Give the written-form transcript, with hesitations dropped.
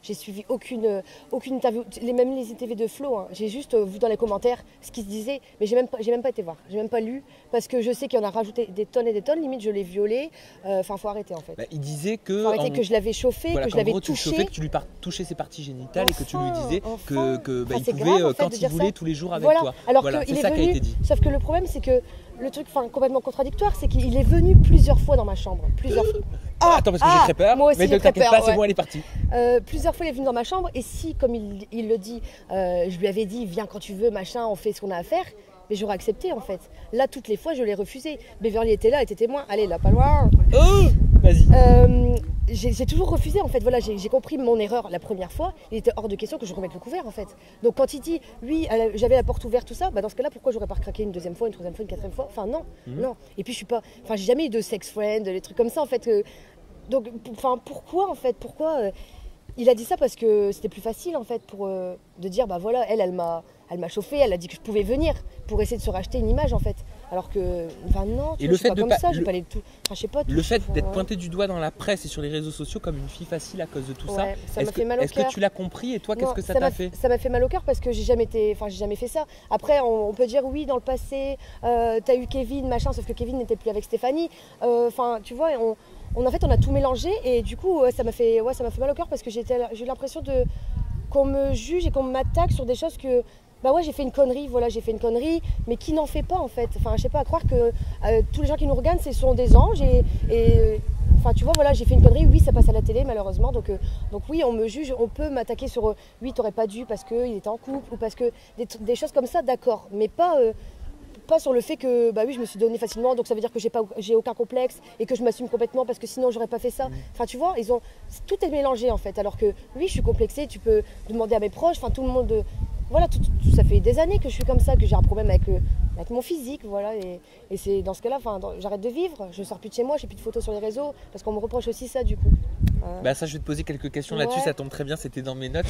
j'ai suivi aucune interview, même les interviews de Flo, hein. J'ai juste vu dans les commentaires ce qui se disait, mais j'ai même pas été voir, j'ai même pas lu, parce que je sais qu'il y en a rajouté des tonnes et des tonnes, limite je l'ai violé, enfin faut arrêter en fait. Bah, il disait que, faut arrêter, que je l'avais chauffé, voilà, que je l'avais touché. Tu le chauffais, que tu lui touchais ses parties génitales et que tu lui disais enfin, que bah, il c'est pouvait grave, en fait, quand de il dire voulait ça. tous les jours avec Voilà. toi. Alors voilà, qu'il c'est est ça qui a venu, été dit. sauf que le problème c'est que le truc complètement contradictoire, c'est qu'il est venu plusieurs fois dans ma chambre, plusieurs fois. Attends, parce que j'ai très peur, moi aussi, mais ne t'inquiète pas, c'est bon, elle est partie. Plusieurs fois il est venu dans ma chambre, et si, comme il le dit, je lui avais dit viens quand tu veux, machin, on fait ce qu'on a à faire, mais j'aurais accepté en fait. Là, toutes les fois, je l'ai refusé. Beverly était là, elle était témoin. Allez, là, pas loin. Oh, vas-y. J'ai toujours refusé en fait. Voilà, j'ai compris mon erreur la première fois. Il était hors de question que je remette le couvert en fait. Donc quand il dit oui, j'avais la porte ouverte, tout ça, bah dans ce cas-là, pourquoi j'aurais pas craqué une deuxième fois, une troisième fois, une quatrième fois? Enfin non, non. Et puis je suis pas, enfin j'ai jamais eu de sex friend, des trucs comme ça en fait. Donc, enfin pourquoi en fait, pourquoi il a dit ça parce que c'était plus facile en fait pour de dire bah voilà, elle m'a chauffé, elle a dit que je pouvais venir pour essayer de se racheter une image en fait. Alors que, enfin non, et le fait pas de comme ça, je vais pas aller tout. Enfin, je sais pas. Le fait d'être pointé du doigt dans la presse et sur les réseaux sociaux comme une fille facile à cause de tout ça, m'a fait mal au cœur. Est-ce que tu l'as compris et toi, qu'est-ce que ça t'a fait? Ça m'a fait mal au cœur parce que j'ai jamais fait ça. Après, on peut dire oui, dans le passé, t'as eu Kevin, machin, sauf que Kevin n'était plus avec Stéphanie. Enfin, tu vois, en fait, on a tout mélangé et du coup, ça m'a fait mal au cœur parce que j'ai eu l'impression qu'on me juge et qu'on m'attaque sur des choses que. Bah ouais, j'ai fait une connerie, mais qui n'en fait pas en fait. Enfin, je sais pas, à croire que tous les gens qui nous regardent, ce sont des anges et enfin, tu vois, voilà, j'ai fait une connerie, oui, ça passe à la télé malheureusement, donc oui, on me juge, on peut m'attaquer sur oui, t'aurais pas dû parce qu'il était en couple ou parce que des choses comme ça, d'accord, mais pas sur le fait que bah oui, je me suis donnée facilement, donc ça veut dire que j'ai aucun complexe et que je m'assume complètement parce que sinon j'aurais pas fait ça. Enfin, tu vois, tout est mélangé en fait, alors que oui, je suis complexée, tu peux demander à mes proches, enfin tout le monde. Voilà, ça fait des années que je suis comme ça, que j'ai un problème avec mon physique, voilà, et c'est dans ce cas-là, j'arrête de vivre, je sors plus de chez moi, j'ai plus de photos sur les réseaux, parce qu'on me reproche aussi ça du coup. Bah ça, je vais te poser quelques questions là-dessus, ça tombe très bien, c'était dans mes notes.